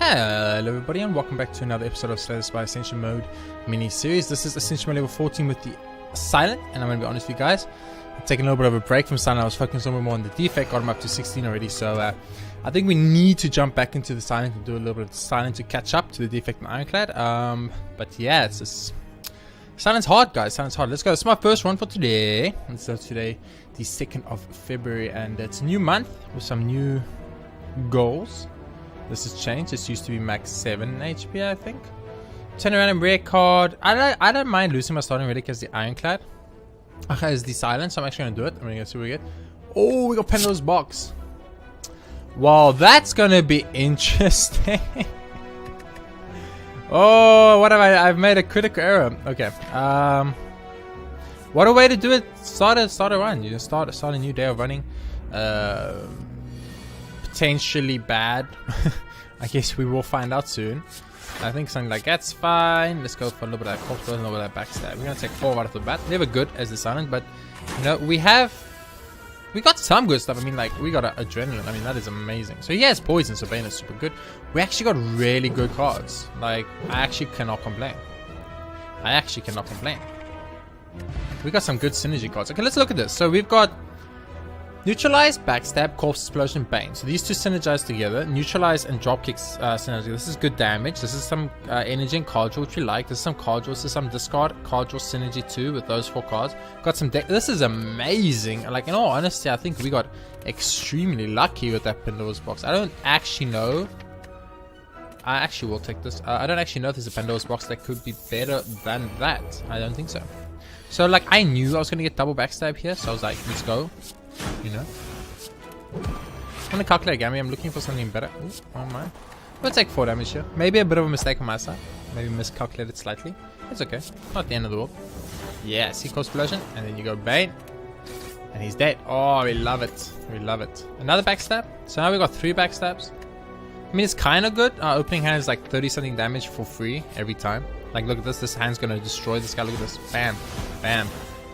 Hello everybody and welcome back to another episode of Slay the Spire Ascension Mode Mini Series. This is Ascension Mode level 14 with the Silent, and I'm going to be honest with you guys, I'm taking a little bit of a break from Silent. I was focusing a little more on the defect, got him up to 16 already, so I think we need to jump back into the Silent and do a little bit of the Silent to catch up to the defect and Ironclad. But yeah, it's just... Silent's hard, guys. Silent's hard. Let's go. It's my first one for today. And so today, the 2nd of February, and it's a new month with some new goals. This has changed. This used to be max 7 HP, I think. Turn around and rare card. I don't mind losing my starting relic as the Ironclad. As the Silent, so I'm actually going to do it. I'm going to see what we get. Oh, we got Pandora's Box. Wow, that's going to be interesting. Oh, what have I've made a critical error. Okay. What a way to do it. Start a run. You just start a new day of running. Potentially bad. I guess we will find out soon. I think something like that's fine. Let's go for a little bit of that corpse, a little bit of that backstab. We're gonna take 4 right off the bat. Never good as the Silent, but you know we got some good stuff. I mean, like we got adrenaline. I mean, that is amazing. So he has poison, so Bane is super good. We actually got really good cards. Like I actually cannot complain. We got some good synergy cards. Okay, let's look at this. So we've got Neutralize, Backstab, Corpse Explosion, Bane. So these two synergize together. Neutralize and Dropkicks synergy. This is good damage. This is some energy and card draw, which we like. This is some card draw. This is some discard card draw synergy too with those 4 cards. Got some deck. This is amazing. Like in all honesty, I think we got extremely lucky with that Pandora's Box. I don't actually know. I actually will take this. I don't actually know if there's a Pandora's Box that could be better than that. I don't think so. So like I knew I was gonna get double backstab here, so I was like, let's go. You know, I'm gonna calculate Gammy. I'm looking for something better. Ooh, oh my. We'll take 4 damage here. Maybe a bit of a mistake on my side. Maybe miscalculated slightly. It's okay. Not the end of the world. Yeah, see Corpse Explosion. And then you go Bane. And he's dead. Oh, we love it. We love it. Another backstab. So now we got 3 backstabs. I mean, it's kind of good. Our opening hand is like 30 something damage for free every time. Like, look at this. This hand's gonna destroy this guy. Look at this. Bam. Bam.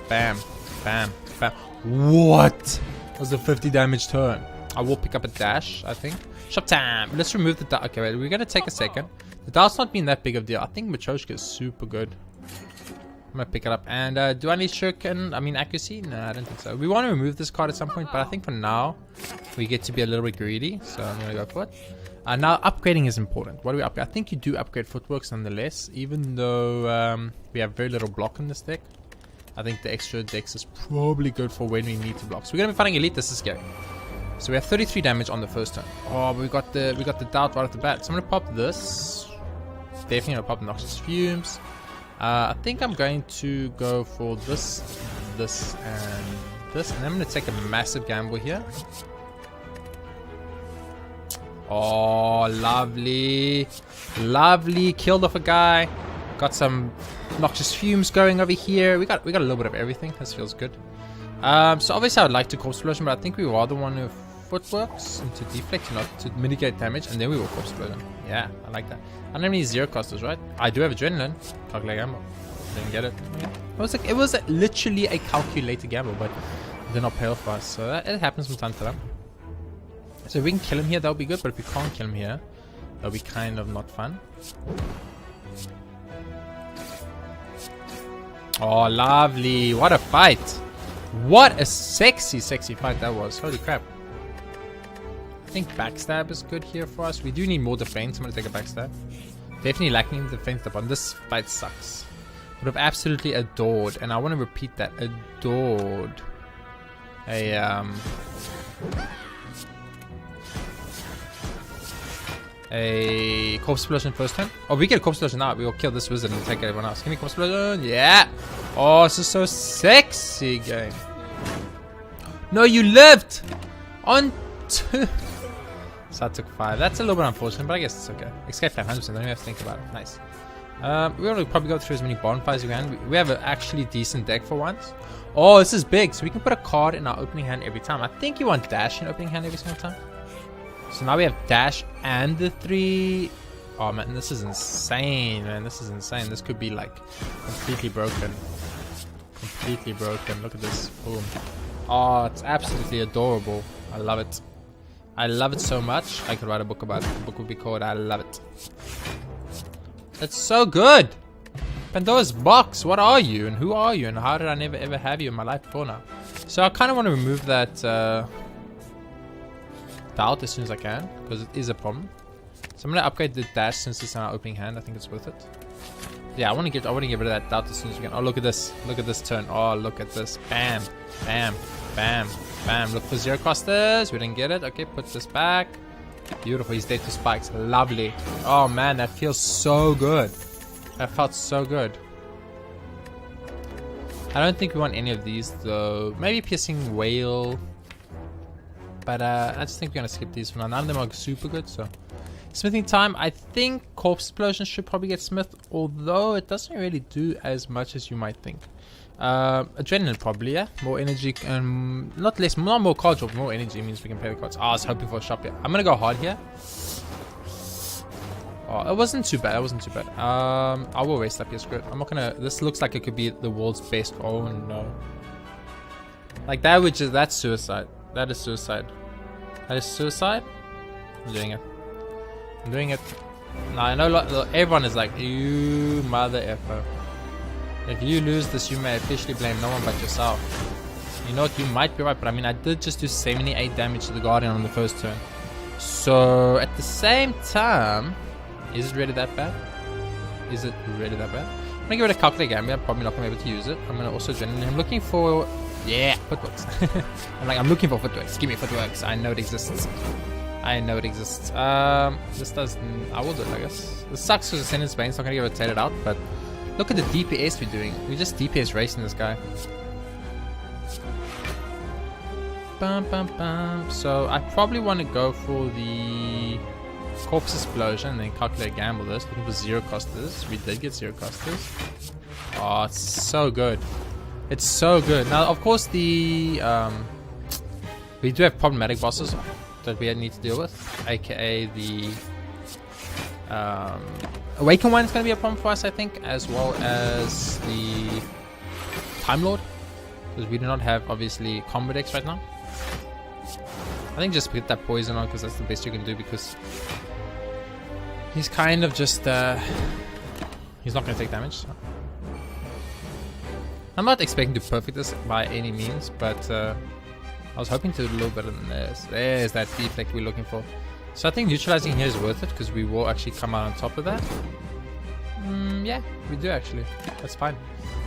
Bam. Bam. Bam. What? That was a 50 damage turn. I will pick up a dash, I think. Shop time. Let's remove the dart. Okay, wait. We're going to take a second. The dart's not been that big of a deal. I think Matryoshka is super good. I'm going to pick it up. And do I need shuriken? I mean, accuracy? No, I don't think so. We want to remove this card at some point, but I think for now, we get to be a little bit greedy. So I'm going to go for it. Now, upgrading is important. What do we upgrade? I think you do upgrade footworks nonetheless, even though we have very little block in this deck. I think the extra dex is probably good for when we need to block. So we're gonna be fighting elite. This is scary. So we have 33 damage on the first turn. Oh, we got the dart right off the bat. So I'm gonna pop this. Definitely gonna pop Noxious Fumes. I think I'm going to go for this, and this, and I'm gonna take a massive gamble here. Oh, lovely, lovely! Killed off a guy. Got some Noxious Fumes going over here. We got a little bit of everything. This feels good. So obviously I would like to Corpse Explosion, but I think we rather want to footworks and to deflect, not to mitigate damage, and then we will Corpse Explosion. Yeah, I like that. I don't have any 0 costers, right? I do have adrenaline. Calculate gamble. Didn't get it. Yeah. It was literally a calculated gamble, but it did not pay off for us. So it happens from time to time. So if we can kill him here, that'll be good. But if we can't kill him here, that'll be kind of not fun. Oh, lovely. What a fight. What a sexy fight that was. Holy crap. I think backstab is good here for us. We do need more defense. I'm going to take a backstab. Definitely lacking in defense. But this fight sucks. Would have absolutely adored. And I want to repeat that. Adored. A Corpse Explosion first turn. Oh, we get a Corpse Explosion now. We will kill this wizard and take everyone else. Give me Corpse Explosion. Yeah. Oh, this is so sexy game. No, you lived on 2. So I took 5. That's a little bit unfortunate, but I guess it's okay. Escape 500%. Don't even have to think about it. Nice. We're going to probably go through as many bonfires as we can. We have an actually decent deck for once. Oh, this is big. So we can put a card in our opening hand every time. I think you want dash in opening hand every single time. So now we have dash and the 3. Oh man, this is insane, man. This is insane. This could be like completely broken. Completely broken. Look at this. Boom. Oh, it's absolutely adorable. I love it. I love it so much. I could write a book about it. The book would be called I Love It. It's so good. Pandora's box. What are you and who are you and how did I never ever have you in my life before now? So I kind of want to remove that doubt as soon as I can because it is a problem. So I'm gonna upgrade the dash since it's in our opening hand. I think it's worth it. Yeah, I want to get rid of that doubt as soon as we can. Oh, look at this. Look at this turn. Oh, look at this. Bam, bam, bam, bam. Look for zero costers. We didn't get it. Okay, put this back. Beautiful. He's dead to spikes. Lovely. Oh man, that feels so good. That felt so good. I don't think we want any of these though. Maybe piercing whale. But I just think we're gonna skip these for now. None of them are super good, so. Smithing time, I think corpse explosion should probably get smith, although it doesn't really do as much as you might think. Adrenaline probably, yeah. More energy and not more cards, but more energy means we can play the cards. Oh, I was hoping for a shop here. I'm gonna go hard here. Oh, it wasn't too bad. It wasn't too bad. I will waste up here. Screw it. I'm not gonna. This looks like it could be the world's best. Oh no. Like that, that's suicide. That is suicide. That is suicide. I'm doing it. I'm doing it. Now I know everyone is like, you mother effer. If you lose this, you may officially blame no one but yourself. You know what? You might be right, but I mean, I did just do 78 damage to the Guardian on the first turn. So at the same time, is it really that bad? Is it really that bad? I'm gonna give it a calculate game. I'm probably not gonna be able to use it. I'm gonna also generally. I'm looking for footworks. I'm looking for footworks. Give me footworks. I know it exists. I know it exists. This doesn't. I will do it, I guess. This sucks because Ascension Spain's not gonna get rotated out, but look at the DPS we're doing. We're just DPS racing this guy. Bum, bum, bum. So I probably want to go for the corpse explosion and then calculate gamble this. Looking for zero costers. We did get zero costers. Oh, it's so good. It's so good. Now, of course, the we do have problematic bosses that we need to deal with, aka the Awaken one is going to be a problem for us, I think, as well as the Time Lord, because we do not have obviously combo decks right now. I think just put that poison on because that's the best you can do, because he's kind of just he's not going to take damage. So. I'm not expecting to perfect this by any means, but I was hoping to do a little better than this. There's that deflect we're looking for. So I think neutralizing here is worth it because we will actually come out on top of that. Yeah, we do actually. That's fine.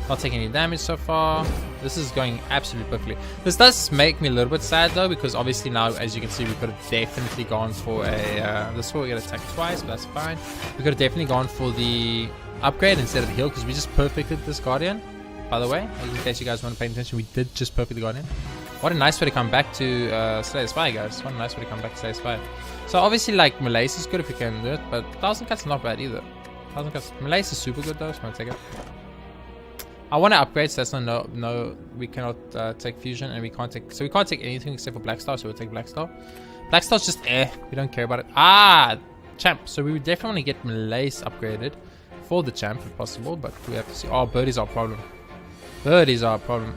Not taking any damage so far. This is going absolutely perfectly. This does make me a little bit sad though, because obviously now, as you can see, we could have definitely gone for a this will get attacked twice, but that's fine. We could have definitely gone for the upgrade instead of the heal, because we just perfected this Guardian. By the way, in case you guys want to pay attention, we did just perfect the Guardian. What a nice way to come back to Slay the Spire, guys. What a nice way to come back to Slay the Spire. So obviously, like, Malaise is good if you can do it, but 1000 Cuts is not bad either. 1000 Cuts. Malaise is super good though, so I'm gonna take it. I want to upgrade, so that's no, we cannot take fusion, and we can't take, so we can't take anything except for Black Star, so we'll take Black Star. Black Star's just we don't care about it. Champ. So we would definitely get Malaise upgraded for the champ if possible, but we have to see. Oh, birdies are a problem. Birdies are a problem.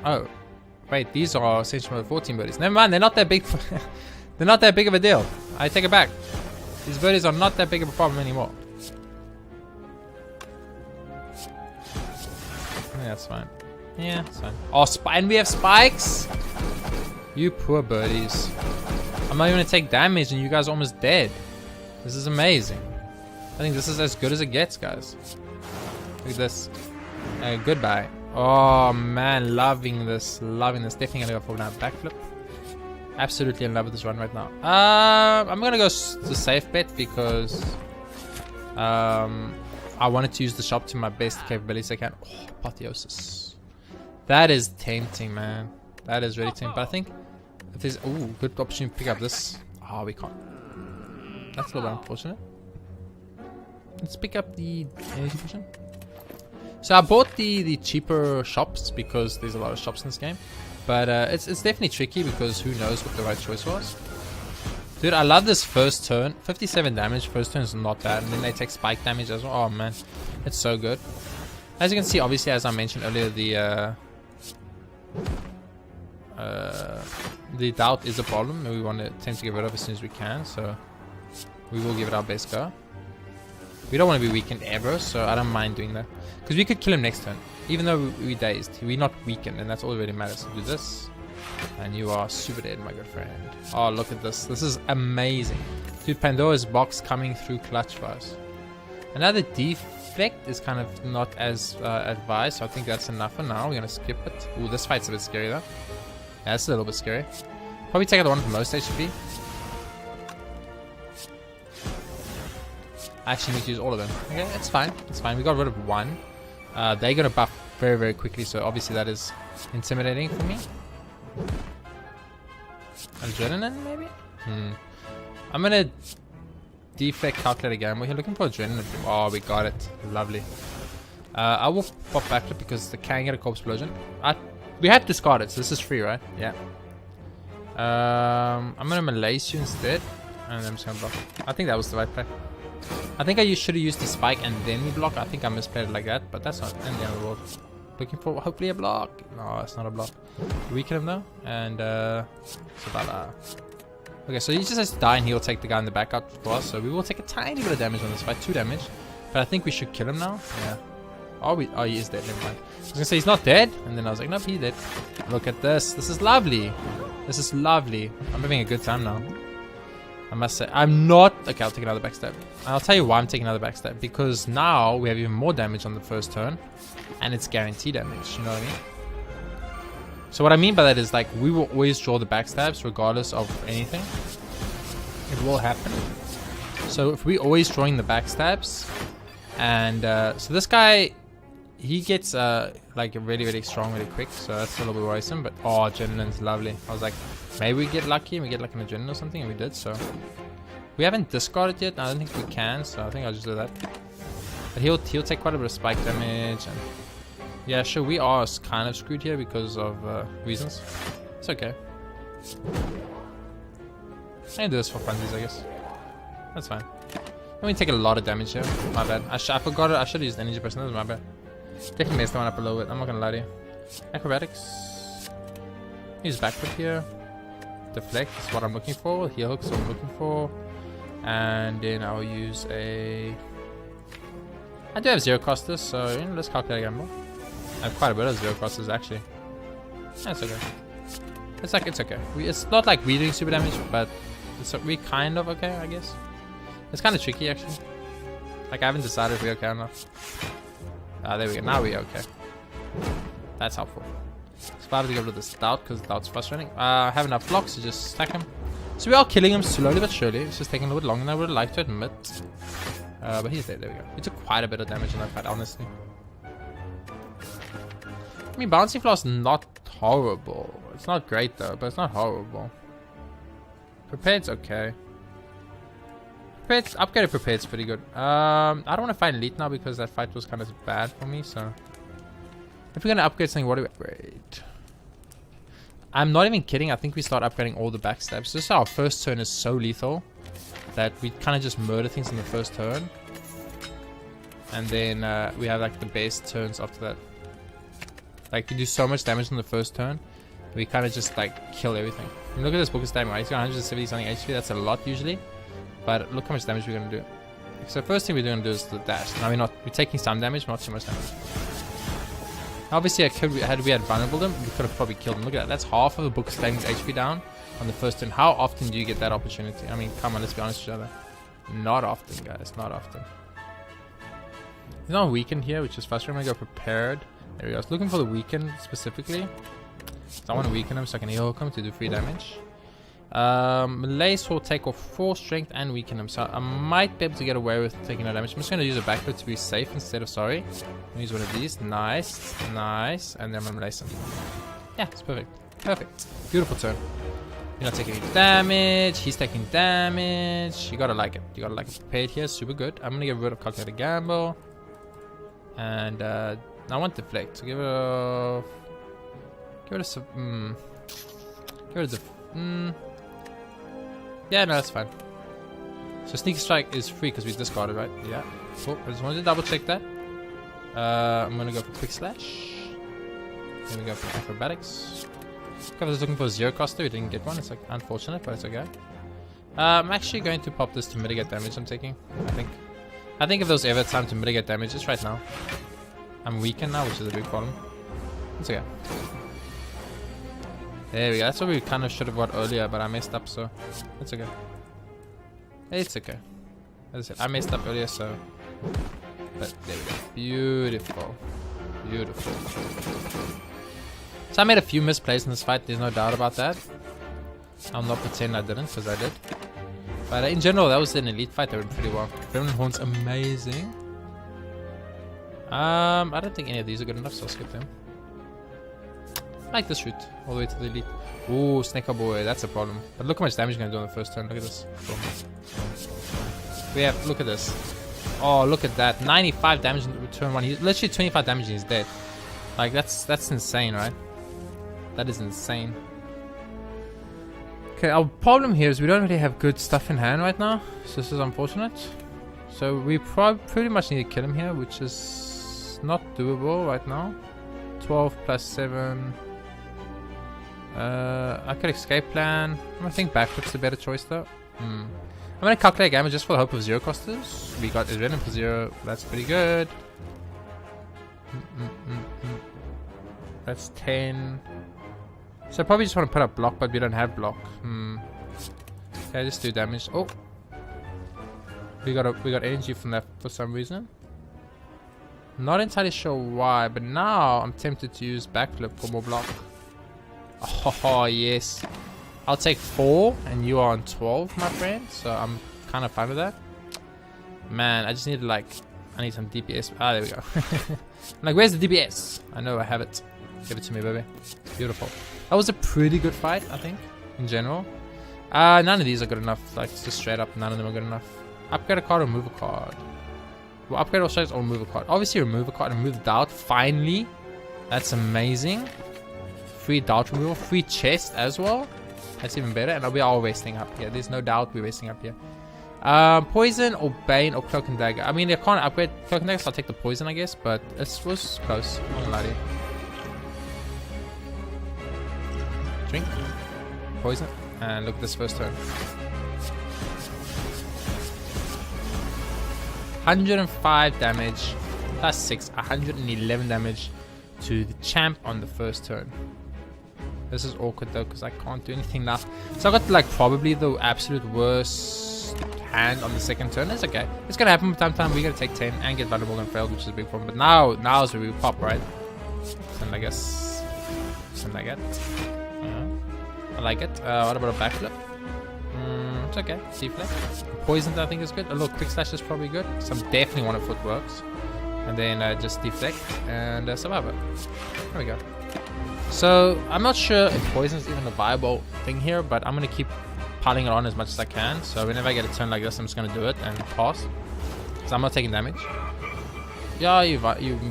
Oh. Wait, these are Ascension Mode 14 birdies. Never mind, they're not that big. They're not that big of a deal. I take it back. These birdies are not that big of a problem anymore. Yeah, that's fine. Yeah, that's fine. Oh, and we have spikes? You poor birdies. I'm not even gonna take damage and you guys are almost dead. This is amazing. I think this is as good as it gets, guys. Look at this. Goodbye. Oh man, loving this, loving this. Definitely gonna go for now backflip. Absolutely in love with this run right now. I'm gonna go the safe bet because I wanted to use the shop to my best capabilities I can. Oh, apotheosis. That is tempting, man. That is really tempting. But I think if there's good opportunity to pick up this. Oh, we can't. That's a little bit unfortunate. Let's pick up the energy potion. So I bought the cheaper shops because there's a lot of shops in this game, but it's definitely tricky because who knows what the right choice was. Dude, I love this first turn. 57 damage. First turn is not bad, and then they take spike damage as well. Oh man, it's so good. As you can see, obviously, as I mentioned earlier, the the doubt is a problem, and we want to attempt to get rid of as soon as we can. So we will give it our best go. We don't want to be weakened ever, so I don't mind doing that. Because we could kill him next turn. Even though we're dazed, we're not weakened, and that's all that really matters. So do this. And you are super dead, my good friend. Oh, look at this. This is amazing. Dude, Pandora's box coming through clutch for us. Another defect is kind of not as advised, so I think that's enough for now. We're going to skip it. Ooh, this fight's a bit scary, though. Yeah, it's a little bit scary. Probably take out the one with the most HP. I actually need to use all of them. Okay, it's fine. It's fine. We got rid of one. They're going to buff very, very quickly, so obviously that is intimidating for me. Adrenaline, maybe? I'm going to defect calculate again. We're looking for adrenaline. Oh, we got it. Lovely. I will pop back it because they can get a corpse explosion. We had discarded, so this is free, right? Yeah. I'm going to malaise you instead. And I'm just going to block. I think that was the right play. I think I should have used the spike and then we block. I think I misplayed it like that, but that's not in the end of the world. Looking for hopefully a block. No, it's not a block. Weaken him though, and Sabala. Okay, so he just has to die and he'll take the guy in the back out for us. So we will take a tiny bit of damage on this fight, 2 damage. But I think we should kill him now. Yeah. Oh, he is dead. Never mind. I was gonna say he's not dead, and then I was like, nope, he's dead. Look at this. This is lovely. This is lovely. I'm having a good time now. I must say, I'm not... Okay, I'll take another backstab. I'll tell you why I'm taking another backstab. Because now we have even more damage on the first turn. And it's guaranteed damage, you know what I mean? So what I mean by that is, like, we will always draw the backstabs regardless of anything. It will happen. So if we're always drawing the backstabs... And, so this guy... He gets, like, really, really strong really quick. So that's a little bit worrisome. But, oh, adrenaline's lovely. I was like... Maybe we get lucky and we get like an adrenaline or something, and we did, so. We haven't discarded yet, I don't think we can, so I think I'll just do that. But he'll take quite a bit of spike damage, and... Yeah, sure, we are kind of screwed here because of reasons. It's okay. I can do this for funsies, I guess. That's fine. Let me take a lot of damage here. My bad. I forgot it. I should have used energy person. That was my bad. Definitely messed one up a little bit. I'm not gonna lie to you. Acrobatics. Use backward here. Deflect is what I'm looking for. Heel hook is what I'm looking for. And then I'll use a... I do have zero costers, so you know, let's calculate again more. I have quite a bit of zero costers actually. That's okay. It's like, it's okay. It's not like we're doing super damage, but we kind of okay, I guess. It's kind of tricky actually. Like I haven't decided if we're okay or not. There we go. Now we're okay. That's helpful. Survive to get rid of this doubt because doubt's frustrating. I have enough blocks to just stack him. So we are killing him slowly but surely. It's just taking a little bit longer than I would like to admit. But he's dead. There we go. We took quite a bit of damage in that fight, honestly. I mean, Bouncing Floor is not horrible. It's not great though, but it's not horrible. Prepared's okay. Upgraded Prepared's pretty good. I don't want to fight Elite now because that fight was kind of bad for me, so... If we're going to upgrade something, what do we upgrade? I'm not even kidding. I think we start upgrading all the backstabs. Just our first turn is so lethal that we kind of just murder things in the first turn. And then we have like the best turns after that. Like we do so much damage in the first turn. We kind of just like kill everything. I mean, look at this book's damage, right? He's got 170 something HP. That's a lot usually. But look how much damage we're going to do. So first thing we're going to do is the dash. Now we're taking some damage, not too much damage. Obviously, had we vulnerable them, we could have probably killed them. Look at that. That's half of the book's damage HP down on the first turn. How often do you get that opportunity? I mean, come on, let's be honest with each other. Not often, guys. Not often. He's not weakened here, which is frustrating. I'm going to go prepared. There we go. I was looking for the weaken specifically. So I want to weaken him so I can heal him to do 3 damage. Malaise will take off 4 strength and weaken him, so I might be able to get away with taking no damage. I'm just going to use a backflip to be safe instead of sorry. I'm going to use one of these. Nice, nice, and then I'm going to malaise him. Yeah, it's perfect. Perfect. Beautiful turn. You're not taking any damage. He's taking damage. You gotta like it. You gotta like it. Prepared here. Super good. I'm going to get rid of Calculated Gamble. And I want Deflect. So give it a... Yeah, no, that's fine. So Sneak Strike is free because we discarded, right? Yeah. Cool. I just wanted to double check that. I'm gonna go for Quick Slash. Then we go for Acrobatics. I was looking for a 0 coster, we didn't get one. It's like unfortunate, but it's okay. I'm actually going to pop this to mitigate damage I'm taking, I think if there was ever time to mitigate damage, it's right now. I'm weakened now, which is a big problem. It's okay. There we go. That's what we kind of should have got earlier, but I messed up, so it's okay. It's okay. As I said, I messed up earlier, so... But there we go. Beautiful. Beautiful. So I made a few misplays in this fight, there's no doubt about that. I'll not pretend I didn't, because I did. But in general, that was an elite fight. They went pretty well. Gremlin Horn's amazing. I don't think any of these are good enough, so I'll skip them. I like this route, all the way to the elite. Ooh, Snaker Boy, that's a problem. But look how much damage you're going to do on the first turn. Look at this. We have, look at this. Oh, look at that. 95 damage in turn 1. He's literally 25 damage and he's dead. Like, that's insane, right? That is insane. Okay, our problem here is we don't really have good stuff in hand right now, so this is unfortunate. So we pretty much need to kill him here, which is not doable right now. 12 plus 7. I could escape plan. I think backflip's a better choice though. I'm gonna calculate damage just for the hope of 0 costers. We got Irene for 0. That's pretty good. That's 10. So I probably just want to put up block, but we don't have block. Okay, just do damage. Oh, we got energy from that for some reason. Not entirely sure why, but now I'm tempted to use backflip for more block. Oh yes, I'll take 4, and you are on 12, my friend. So I'm kind of fine with that. Man, I just need to I need some DPS. Ah, there we go. I'm like, where's the DPS? I know I have it. Give it to me, baby. Beautiful. That was a pretty good fight, I think, in general. None of these are good enough. Like, just straight up, none of them are good enough. Upgrade a card or remove a card. Well, upgrade all strikes or remove a card. Obviously, remove a card and remove the doubt. Finally. That's amazing. Free doubt removal. Free chest as well. That's even better. And we are wasting up here. There's no doubt we're wasting up here. Poison or Bane or Cloak and Dagger. I mean, I can't upgrade Cloak and Dagger, so I'll take the poison, I guess. But it was close. I'm not gonna lie to you. Drink. Poison. And look at this first turn. 105 damage. Plus 6. 111 damage to the champ on the first turn. This is awkward though, because I can't do anything now. So I got probably the absolute worst hand on the second turn. It's okay. It's gonna happen from time to time. We're gonna take 10 and get vulnerable and failed, which is a big problem. But now is where we pop, right? And I guess something like that. I like it. What about a backflip? It's okay. Deflect. Poisoned I think is good. A little quick slash is probably good. Some definitely one of footworks. And then just deflect and survive it. There we go. So I'm not sure if poison is even a viable thing here, but I'm gonna keep piling it on as much as I can. So whenever I get a turn like this, I'm just gonna do it and pass. So I'm not taking damage. Yeah, you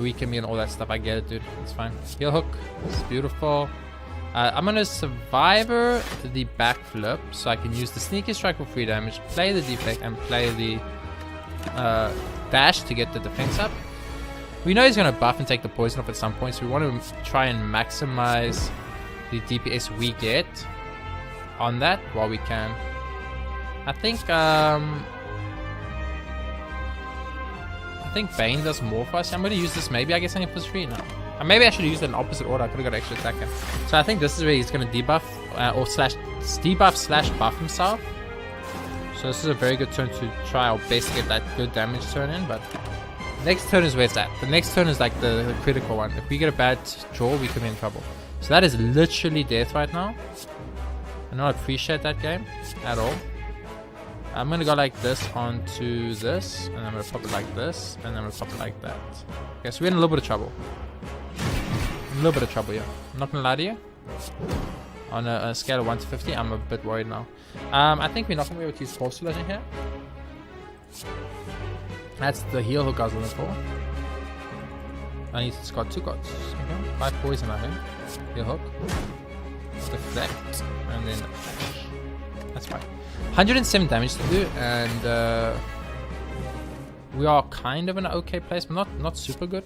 weaken me and all that stuff. I get it, dude. It's fine. Heal hook. It's beautiful. I'm gonna survivor the backflip, so I can use the sneaky strike for free damage, play the deflect, and play the dash to get the defense up. We know he's gonna buff and take the poison off at some point, so we want to try and maximize the DPS we get on that while we can. I think Bane does more for us. I'm gonna use this. Maybe I guess I need plus 3 now. Maybe I should use it in opposite order. I could have got extra attacker. So I think this is where he's going to debuff or debuff / buff himself. So this is a very good turn to try our best to get that good damage turn in. But next turn is where it's at. The next turn is like the critical one. If we get a bad draw, we could be in trouble. So that is literally death right now. I don't appreciate that game at all. I'm going to go like this onto this. And I'm going to pop it like this. And then I'm going to pop it like that. Okay, so we're in a little bit of trouble. A little bit of trouble here. I'm not gonna lie to you. On a scale of 1 to 50, I'm a bit worried now. I think we're not gonna be able to use Force Explosion here. That's the heal hook I was looking for. I need to score 2 cards. Okay. 5 poison, I think. Heal hook. Deflect. And then that's fine. 107 damage to do, and we are kind of in an okay place, but not super good.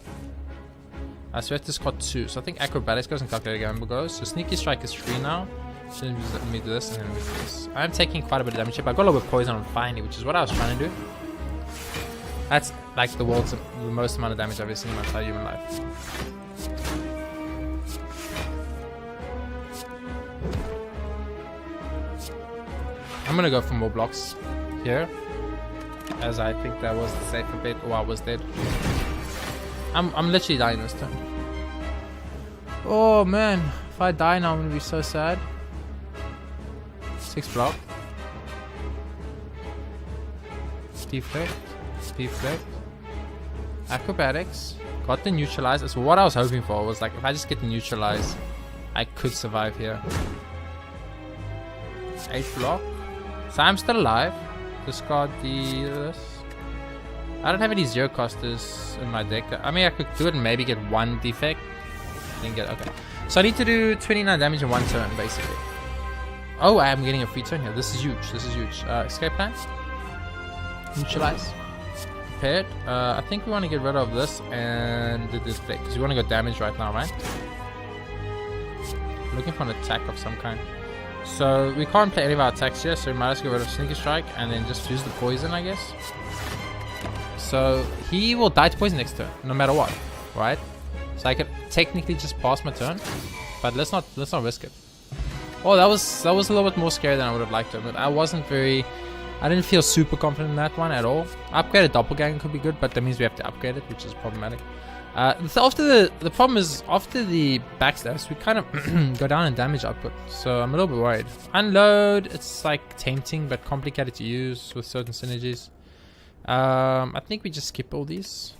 So we have to discard 2. So I think Acrobatics goes and Calculated Gamble goes. So Sneaky Strike is free now. So let me do this and then we do this. I'm taking quite a bit of damage here, but I got a little bit of poison on finally, which is what I was trying to do. That's like the most amount of damage I've ever seen in my entire human life. I'm gonna go for more blocks here, as I think that was the safer bet. Oh, I was dead. I'm literally dying this turn. Oh man, if I die now I'm gonna be so sad. 6 block. Deflect. Deflect. Acrobatics. Got the neutralize. That's what I was hoping for. Was like, if I just get the neutralize, I could survive here. 8 block. So I'm still alive. Discard this. I don't have any 0 costers in my deck. I mean, I could do it and maybe get 1 defect. Then get, okay. So I need to do 29 damage in 1 turn, basically. Oh, I am getting a free turn here. This is huge. This is huge. Escape plan. Neutralize. Prepared. I think we want to get rid of this and the deflect, because we want to go damage right now, right? Looking for an attack of some kind. So we can't play any of our attacks here, so we might as well get rid of Sneaky Strike and then just use the poison, I guess. So he will die to poison next turn, no matter what, right? So I could technically just pass my turn, but let's not risk it. Oh, that was a little bit more scary than I would have liked to, but I didn't feel super confident in that one at all. Upgraded Doppelganger could be good, but that means we have to upgrade it, which is problematic. The problem is, after the backstabs, we kind of go down in damage output, so I'm a little bit worried. Unload, it's like tempting, but complicated to use with certain synergies. I think we just skip all these.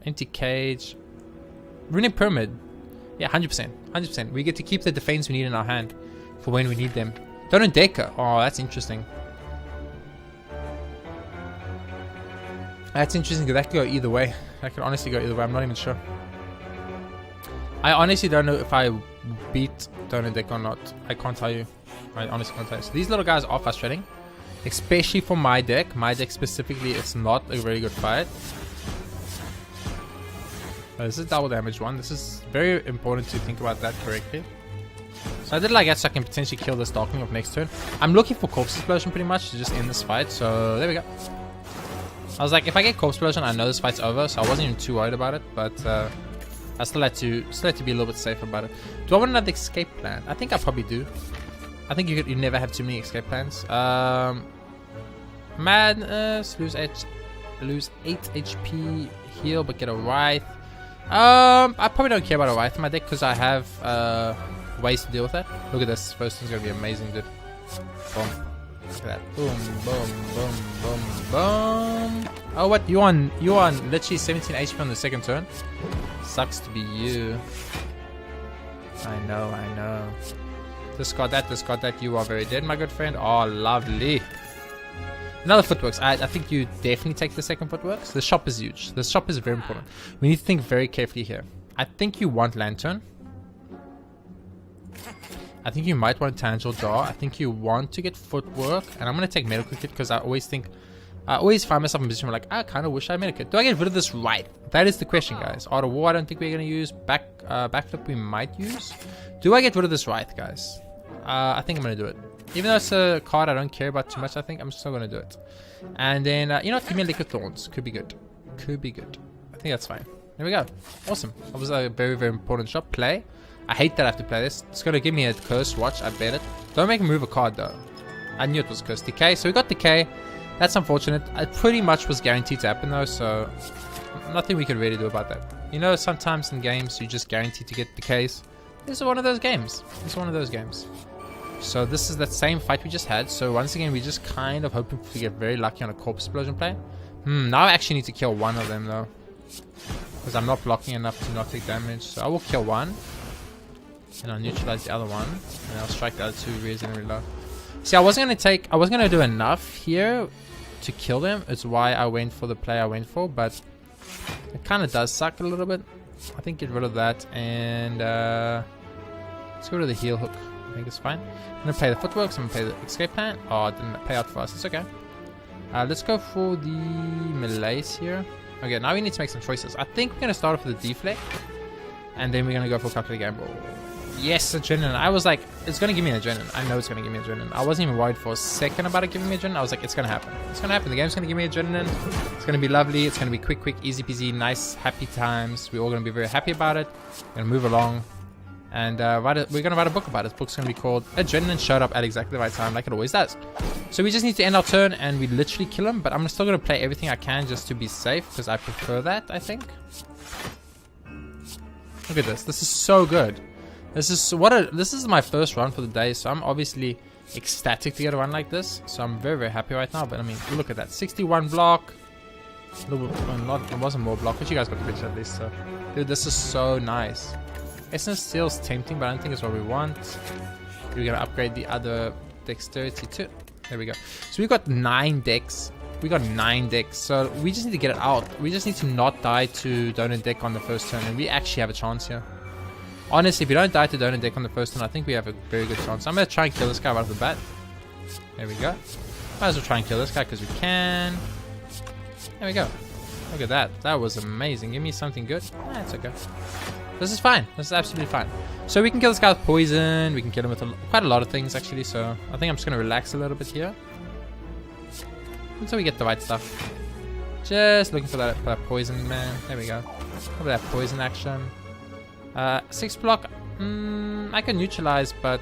Empty Cage. Runic Pyramid. Yeah, 100%. 100%. We get to keep the defense we need in our hand for when we need them. Donut Decker. Oh, that's interesting. That's interesting because that could go either way. That could honestly go either way. I'm not even sure. I honestly don't know if I beat Donut Deck or not. I can't tell you. I honestly can't tell you. So these little guys are frustrating. Especially for my deck. My deck specifically, it's not a very good fight. This is double damage 1. This is very important to think about that correctly. So I did like that so I can potentially kill this Darkling of next turn. I'm looking for Corpse Explosion pretty much to just end this fight. So there we go. I was like, if I get Corpse Explosion, I know this fight's over. So I wasn't even too worried about it. But I still had to be a little bit safe about it. Do I want another escape plan? I think I probably do. I think you never have too many escape plans. Madness, lose 8 HP, heal, but get a Wraith. I probably don't care about a Wraith in my deck because I have ways to deal with that. Look at this. First one's gonna be amazing, dude. Boom. Look at that. Boom, boom, boom, boom, boom. Oh, what? You on literally 17 HP on the second turn? Sucks to be you. I know. Discard that. You are very dead, my good friend. Oh, lovely. Another Footworks. I think you definitely take the second Footworks. The shop is huge. The shop is very important. We need to think very carefully here. I think you want Lantern. I think you might want Tangible Jaw. I think you want to get Footwork. And I'm going to take Medical Kit because I always find myself in a position where like, I kind of wish I had Medical Kit. Do I get rid of this Wraith? That is the question, guys. Art of War, I don't think we're going to use. Backflip we might use. Do I get rid of this Wraith, guys? I think I'm going to do it. Even though it's a card I don't care about too much, I think I'm still going to do it. And then, you know what? Give me a Liquid Thorns. Could be good. Could be good. I think that's fine. There we go. Awesome. That was a very, very important shot. Play. I hate that I have to play this. It's going to give me a curse. Watch. I bet it. Don't make me move a card, though. I knew it was curse. Decay. So we got Decay. That's unfortunate. It pretty much was guaranteed to happen, though. So nothing we could really do about that. You know, sometimes in games, you just guaranteed to get Decays. This is one of those games. So this is that same fight we just had. So once again, we just kind of hoping to get very lucky on a Corpse Explosion play. Now I actually need to kill one of them though, because I'm not blocking enough to not take damage. So I will kill one, and I'll neutralize the other one, and I'll strike the other two reasonably low. See, I wasn't gonna do enough here to kill them. It's why I went for the play I went for, but it kind of does suck a little bit. I think get rid of that, and let's go to the heal hook. I think it's fine. I'm gonna play the Footworks. I'm gonna play the escape plan. Oh, it didn't pay out for us. It's okay. Let's go for the melees here. Okay, now we need to make some choices. I think we're gonna start off with the deflect. And then we're going to go for Calculate Gamble. Yes, Adrenaline. I was like, it's going to give me Adrenaline. I know it's going to give me Adrenaline. I wasn't even worried for a second about it giving me Adrenaline. I was like, it's going to happen. It's going to happen. The game's going to give me Adrenaline. It's going to be lovely. It's going to be quick, easy peasy, nice, happy times. We're all going to be very happy about it. Going to move along. And we're going to write a book about it. This book's going to be called Adrenaline Showed Up at Exactly the Right Time, like it always does. So we just need to end our turn and we literally kill him. But I'm still going to play everything I can just to be safe, because I prefer that, I think. Look at this. This is so good. This is my first run for the day, so I'm obviously ecstatic to get a run like this. So I'm very, very happy right now. But I mean, look at that. 61 block. It wasn't more block, but you guys got the picture at least. So, dude, this is so nice. Essence Steel's tempting, but I don't think it's what we want. We're gonna upgrade the other dexterity too. There we go. So we got 9 decks. We got 9 decks. So we just need to get it out. We just need to not die to Donut deck on the first turn, and we actually have a chance here. Honestly, if you don't die to Donut deck on the first turn, I think we have a very good chance. I'm gonna try and kill this guy right off the bat. There we go. Might as well try and kill this guy because we can. There we go. Look at that. That was amazing. Give me something good. Nah, it's okay. This is fine. This is absolutely fine. So we can kill this guy with poison. We can kill him with quite a lot of things, actually. So I think I'm just going to relax a little bit here until we get the right stuff. Just looking for that poison, man. There we go. Look at that poison action. 6 block. I can neutralize, but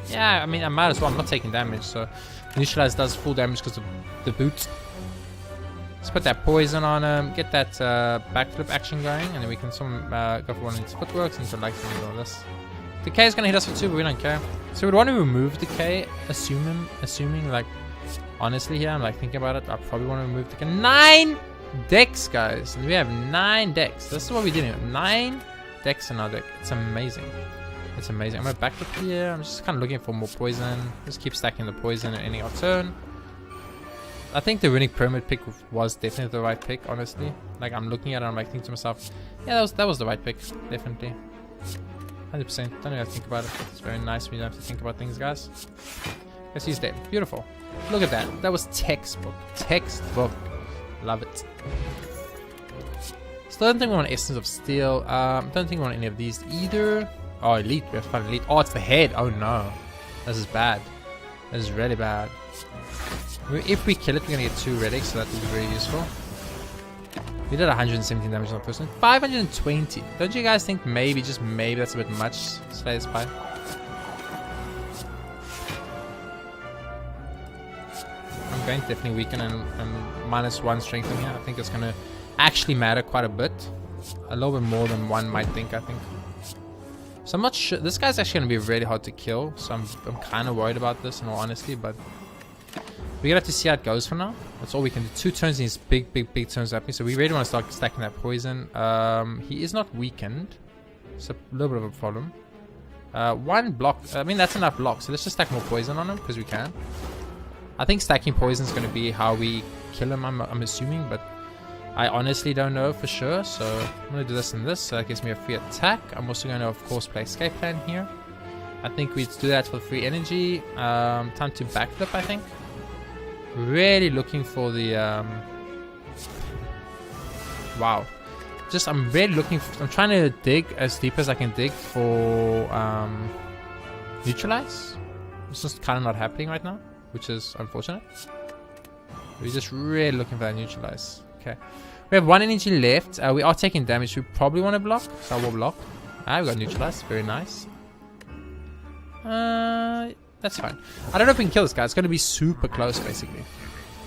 yeah, I mean, I might as well. I'm not taking damage. So neutralize does full damage because of the boot. Let's put that poison on him, get that backflip action going, and then we can go for one of these footworks and like some of this. Decay is going to hit us for 2, but we don't care. So we'd want to remove Decay, assuming like, honestly here, I'm like thinking about it, I probably want to remove Decay. 9 decks, guys. We have 9 decks. This is what we did here. 9 decks in our deck. It's amazing. It's amazing. I'm going to backflip here. I'm just kind of looking for more poison. Just keep stacking the poison and ending our turn. I think the Runic Pyramid pick was definitely the right pick, honestly. Like, I'm looking at it, I'm like thinking to myself, yeah, that was the right pick, definitely. 100%. Don't even have to think about it. It's very nice when you don't have to think about things, guys. Yes, he's dead. Beautiful. Look at that. That was textbook. Textbook. Love it. Still don't think we want Essence of Steel. Don't think we want any of these either. Oh, Elite. We have to find Elite. Oh, it's the head. Oh, no. This is bad. This is really bad. If we kill it, we're going to get 2 relics, so that will be very useful. We did 117 damage on the person. 520. Don't you guys think maybe, just maybe, that's a bit much? Slay the Spire. I'm going to definitely weaken and -1 strength in here. I think it's going to actually matter quite a bit. A little bit more than one might think, I think. So I'm not sure. This guy's actually going to be really hard to kill, so I'm kind of worried about this in all honesty, but we're going to have to see how it goes for now. That's all we can do. 2 turns in these big turns happening. So we really want to start stacking that poison. He is not weakened. It's a little bit of a problem. 1 block. I mean, that's enough block. So let's just stack more poison on him because we can. I think stacking poison is going to be how we kill him, I'm assuming. But I honestly don't know for sure. So I'm going to do this and this. So that gives me a free attack. I'm also going to, of course, play Escape Plan here. I think we do that for free energy. Time to backflip, I think. Really looking for the wow. I'm really looking I'm trying to dig as deep as I can dig for neutralize. It's just kind of not happening right now, which is unfortunate. We're just really looking for that neutralize. Okay, we have 1 energy left. We are taking damage. We probably want to block, so I will block. We got neutralize. Very nice. That's fine. I don't know if we can kill this guy. It's going to be super close, basically.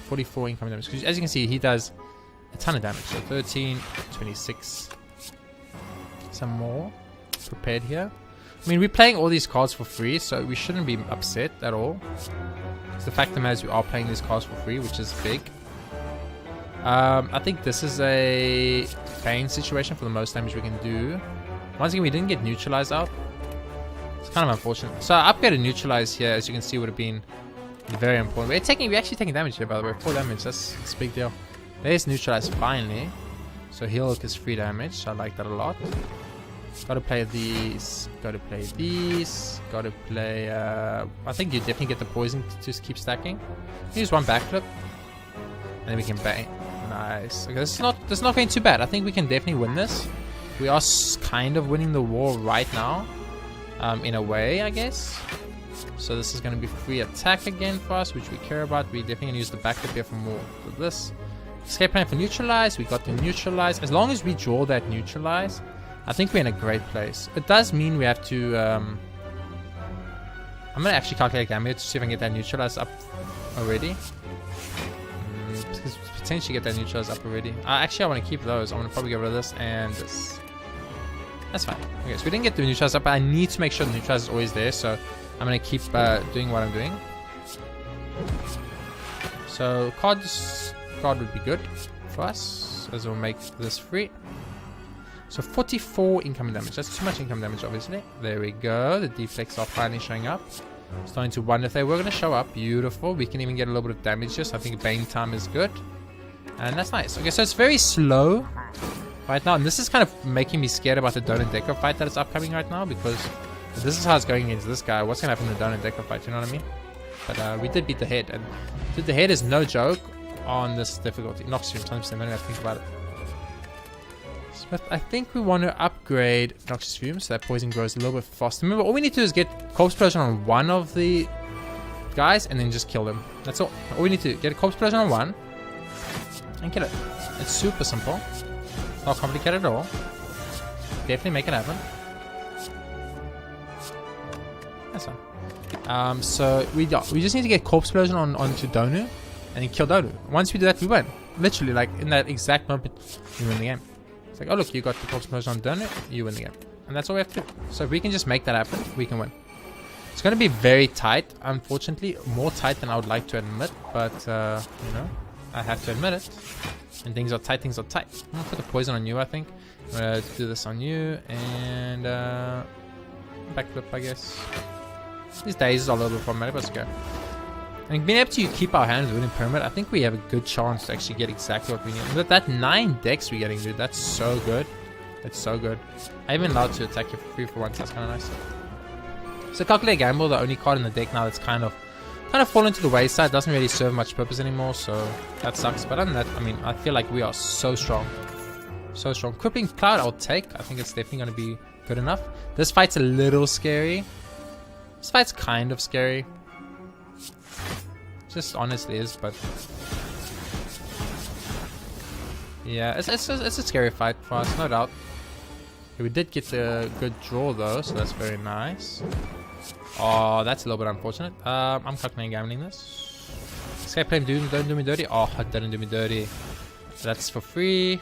44 incoming damage. Because as you can see, he does a ton of damage. So 13, 26. Some more. Prepared here. I mean, we're playing all these cards for free, so we shouldn't be upset at all. It's the fact of the matter is we are playing these cards for free, which is big. I think this is a Bane situation for the most damage we can do. Once again, we didn't get neutralized out. It's kind of unfortunate. So upgraded neutralize here, as you can see, would have been very important. We're actually taking damage here, by the way. 4 damage. That's a big deal. There's neutralize finally. So heal is free damage. So I like that a lot. Gotta play these. Gotta play these. Gotta play. I think you definitely get the poison to just keep stacking. Use 1 backflip, and then we can bang. Nice. Okay, this is not going too bad. I think we can definitely win this. we are kind of winning the war right now, in a way, I guess. So this is going to be free attack again for us, which we care about. We're definitely going to use the backup here for more for this. Escape plan for neutralize. We got the neutralize. As long as we draw that neutralize, I think we're in a great place. It does mean we have to... I'm going to actually calculate damage to see if I can get that neutralize up already. Potentially get that neutralize up already. Actually, I want to keep those. I'm going to probably get rid of this and this. That's fine. Okay, so we didn't get the neutralize up, but I need to make sure the neutralize is always there. So I'm going to keep doing what I'm doing. So card would be good for us, as we'll make this free. So 44 incoming damage. That's too much income damage, obviously. There we go. The deflects are finally showing up. Starting to wonder if they were going to show up. Beautiful. We can even get a little bit of damage here. So I think Bane time is good. And that's nice. Okay, so it's very slow right now. And this is kind of making me scared about the Don and Decker fight that is upcoming right now. Because if this is how it's going against this guy, what's going to happen in the Don and Decker fight? You know what I mean? But we did beat the head. And the head is no joke on this difficulty. Knocks you 100%. I don't have to think about it. But I think we want to upgrade Noxious Fume so that poison grows a little bit faster. Remember, all we need to do is get Corpse Explosion on one of the guys and then just kill them. That's all. All we need to do, get a Corpse Explosion on one and kill it. It's super simple. Not complicated at all. Definitely make it happen. That's fine. So we just need to get Corpse Explosion onto Donu and then kill Donu. Once we do that, we win. Literally, like in that exact moment, we win the game. It's like, oh look, you got the Corpse Explosion on Donut, you win the game. And that's all we have to do. So if we can just make that happen, we can win. It's going to be very tight, unfortunately. More tight than I would like to admit. But, you know, I have to admit it. And things are tight, things are tight. I'm going to put the poison on you, I think. I'm going to do this on you. And, backflip, I guess. These days are a little bit problematic, but it's okay. And being able to keep our hands within pyramid, I think we have a good chance to actually get exactly what we need. But that 9 decks we're getting, dude, that's so good. That's so good. I even allowed to attack you for free for once. That's kind of nice. So Calculate Gamble, the only card in the deck now that's kind of fallen to the wayside. Doesn't really serve much purpose anymore, so that sucks. But other than that, I mean, I feel like we are so strong. So strong. Crippling Cloud, I'll take. I think it's definitely going to be good enough. This fight's a little scary. This fight's kind of scary. Just honestly is, but yeah, it's a scary fight for us, no doubt. Okay, we did get a good draw though, so that's very nice. Oh, that's a little bit unfortunate. I'm calculating gambling this. Escape plan, don't do me dirty. Oh, it didn't do me dirty. That's for free.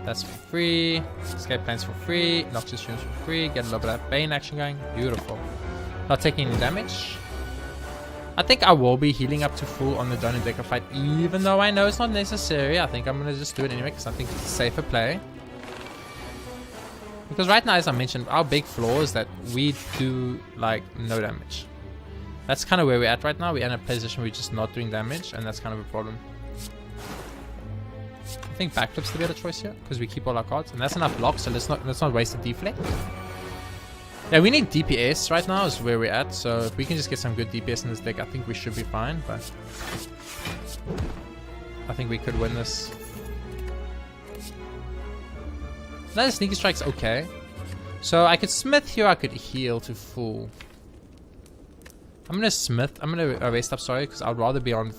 That's for free. Escape plans for free. Noxious Fumes for free. Get a little bit of Bane action going. Beautiful. Not taking any damage. I think I will be healing up to full on the Don and Decker fight, even though I know it's not necessary. I think I'm going to just do it anyway, because I think it's a safer play. Because right now, as I mentioned, our big flaw is that we do, like, no damage. That's kind of where we're at right now. We're in a position where we're just not doing damage, and that's kind of a problem. I think backflip's the better choice here, because we keep all our cards. And that's enough blocks, so let's not waste the deflect. Yeah, we need DPS right now is where we're at, so if we can just get some good DPS in this deck, I think we should be fine, but I think we could win this. Another Sneaky Strike's okay. So I could Smith here, I could heal to full. I'm gonna Smith, I'm gonna raise up, sorry, because I'd rather be on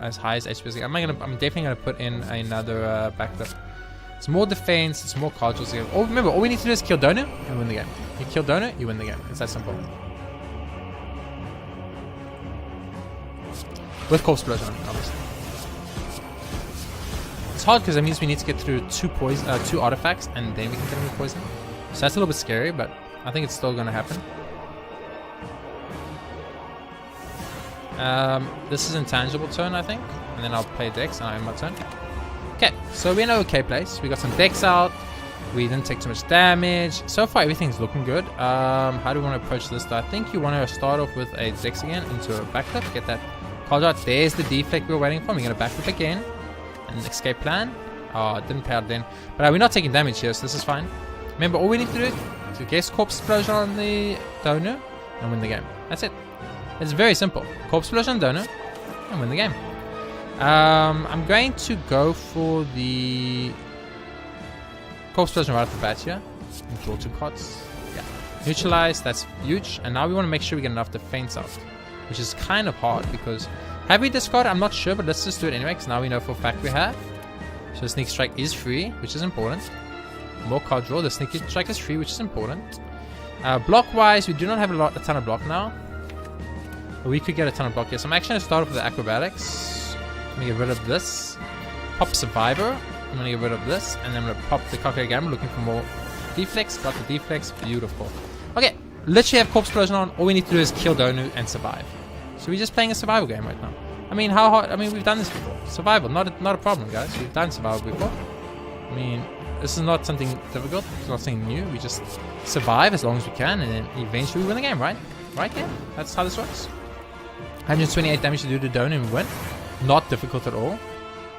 as high as HP. I'm definitely gonna put in another backflip. It's more defense, it's more card draws. Oh, remember, all we need to do is kill Donut and win the game. You kill Donut, you win the game. It's that simple. With Corpse Explosion, obviously. It's hard because that means we need to get through two artifacts and then we can get them with poison. So that's a little bit scary, but I think it's still going to happen. This is intangible turn, I think. And then I'll play Dex and I end my turn. Okay, so we're in an okay place. We got some decks out. We didn't take too much damage. So far, everything's looking good. How do we want to approach this? I think you want to start off with a Dex again into a backflip. Get that card out. There's the deflect we were waiting for. We're going to backflip again. And escape plan. Oh, it didn't pay out then. But we're not taking damage here, so this is fine. Remember, all we need to do is to guess Corpse Explosion on the Donor and win the game. That's it. It's very simple. Corpse Explosion on Donor and win the game. I'm going to go for the Corpse Explosion right off the bat here. And draw 2 cards. Yeah. Neutralize, that's huge. And now we want to make sure we get enough defense out. Which is kind of hard because... Have we discarded? I'm not sure, but let's just do it anyway because now we know for a fact we have. So Sneak Strike is free, which is important. More card draw. The Sneak Strike is free, which is important. Block-wise, we do not have a ton of block now. But we could get a ton of block here. So I'm actually going to start off with the Acrobatics. I'm going to get rid of this. Pop Survivor. I'm going to get rid of this. And then I'm going to pop the Calculated Gamble, looking for more Deflex. Got the Deflex. Beautiful. Okay. Literally have Corpse Explosion on. All we need to do is kill Donu and survive. So we're just playing a survival game right now. I mean, how hard? I mean, we've done this before. Survival, not a problem, guys. We've done survival before. I mean, this is not something difficult. It's not something new. We just survive as long as we can, and then eventually we win the game, right? Right, yeah? That's how this works. 128 damage to do to Donu and we win. Not difficult at all.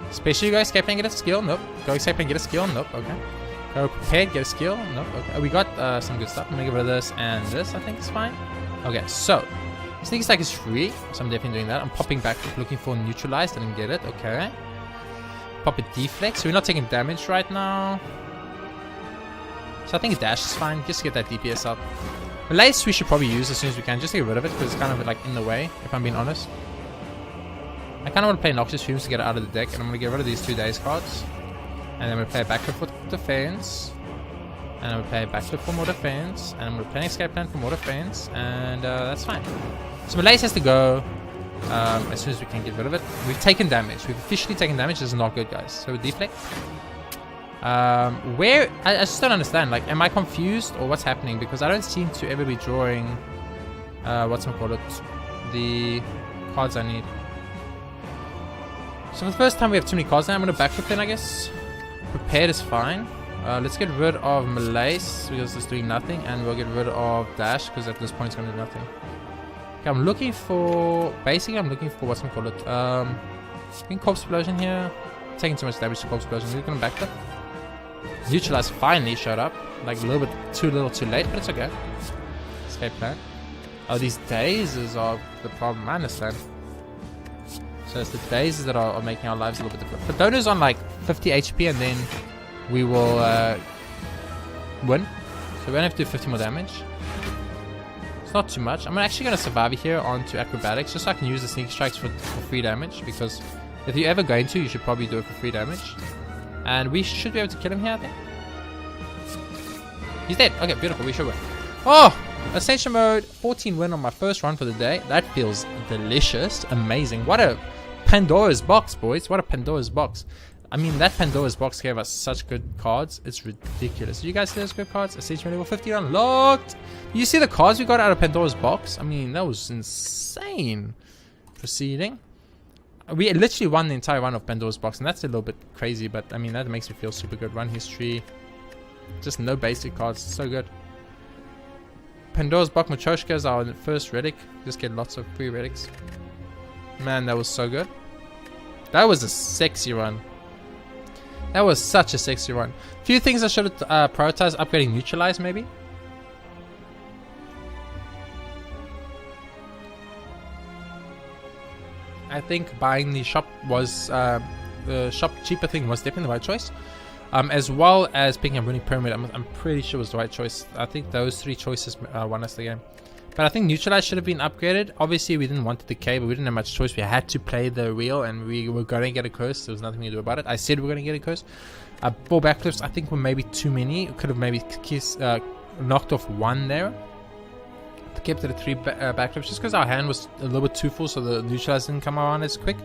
Especially you go escape and get a skill. Nope. Go escape and get a skill. Nope. Okay. Go prepared, get a skill. Nope. Okay. We got some good stuff. I'm gonna get rid of this and this. I think it's fine. Okay. So Sneak Attack is free, so I'm definitely doing that. I'm popping back, looking for Neutralized. Didn't get it. Okay. Pop a Deflex. So we're not taking damage right now. So I think Dash is fine. Just to get that DPS up. Lace we should probably use as soon as we can, just to get rid of it, because it's kind of like in the way, if I'm being honest. I kind of want to play Noxious Fumes to get it out of the deck, and I'm going to get rid of these 2 days cards. And then I'm going to play Backflip for defense. And I'm going to play Backflip for more defense. And I'm going to play Escape Plan for more defense. And that's fine. So Malaise has to go as soon as we can get rid of it. We've taken damage. We've officially taken damage. This is not good, guys. So we deflect. Where I just don't understand. Like, am I confused or what's happening? Because I don't seem to ever be drawing the cards I need. So for the first time we have too many cards now. I'm gonna backflip then, I guess. Prepared is fine. Let's get rid of Malaise because it's doing nothing, and we'll get rid of Dash because at this point it's gonna do nothing. Okay, I'm looking for getting Corpse Explosion here. Taking too much damage to Corpse Explosion. We're gonna backflip. Neutralize finally showed up, like a little bit too late, but it's okay. Escape Plan. Oh, these dazes are the problem. I understand. So it's the dazes that are making our lives a little bit different. But Donu's on like 50 HP, and then we will win. So we only have to do 50 more damage. It's not too much. I'm actually gonna survive here onto Acrobatics, just so I can use the Sneak Strikes for free damage. Because if you're ever going to, you should probably do it for free damage. And we should be able to kill him here, I think. He's dead. Okay, beautiful. We should win. Oh! Ascension Mode, 14 win on my first run for the day. That feels delicious. Amazing. What a Pandora's box, boys. What a Pandora's box. I mean, that Pandora's box gave us such good cards. It's ridiculous. Do you guys see those good cards? Ascension level 50 unlocked. You see the cards we got out of Pandora's box? I mean, that was insane. Proceeding. We literally won the entire run of Pandora's box, and that's a little bit crazy, but I mean, that makes me feel super good. Run history. Just no basic cards. So good. Pandora's box Matryoshka is our first relic. Just get lots of free relics. Man, that was so good. That was a sexy run. That was such a sexy run. Few things I should have prioritized. Upgrading Neutralize, maybe. I think buying the shop was the shop cheaper thing was definitely the right choice. As well as picking up Runic Pyramid, I'm pretty sure was the right choice. I think those 3 choices won us the game. But I think Neutralize should have been upgraded. Obviously, we didn't want to decay, but we didn't have much choice. We had to play the wheel, and we were going to get a curse. There was nothing to do about it. I said we were going to get a curse. 4 backflips, I think, were maybe too many. Could have maybe knocked off 1 there. Kept it at 3 backflips just because our hand was a little bit too full, so the Neutralize didn't come around as quick.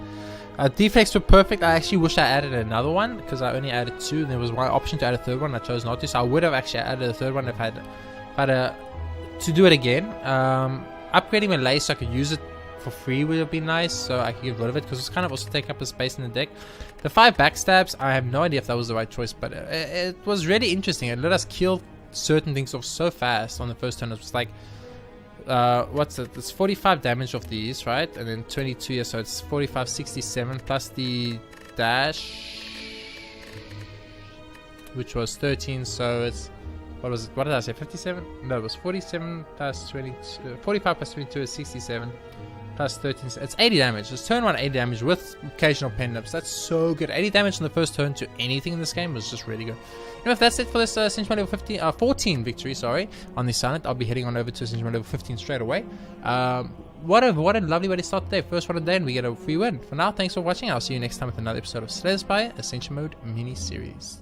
Deflects were perfect. I actually wish I added another one because I only added 2. There was one option to add a 3rd one. I chose not to, so I would have actually added a 3rd one if I had to do it again. Upgrading my lace so I could use it for free would have been nice, so I could get rid of it because it's kind of also taking up the space in the deck. The 5 backstabs, I have no idea if that was the right choice, but it was really interesting. It let us kill certain things off so fast on the first turn. It was like what's it? It's 45 damage of these, right? And then 22 here, so it's 45, 67 plus the dash, which was 13. So it's what was it? What did I say? 57? No, it was 47 plus 22. 45 plus 22 is 67. plus 13. It's 80 damage. It's turn 1 80 damage with occasional pen nips. That's so good. 80 damage in the first turn to anything in this game was just really good. If that's it for this Ascension Mode level 14 victory, sorry, on the Silent, I'll be heading on over to Ascension Mode level 15 straight away. What a lovely way to start the day. First one of the day, and we get a free win. For now, thanks for watching. I'll see you next time with another episode of Slay the Spire Ascension Mode Mini Series.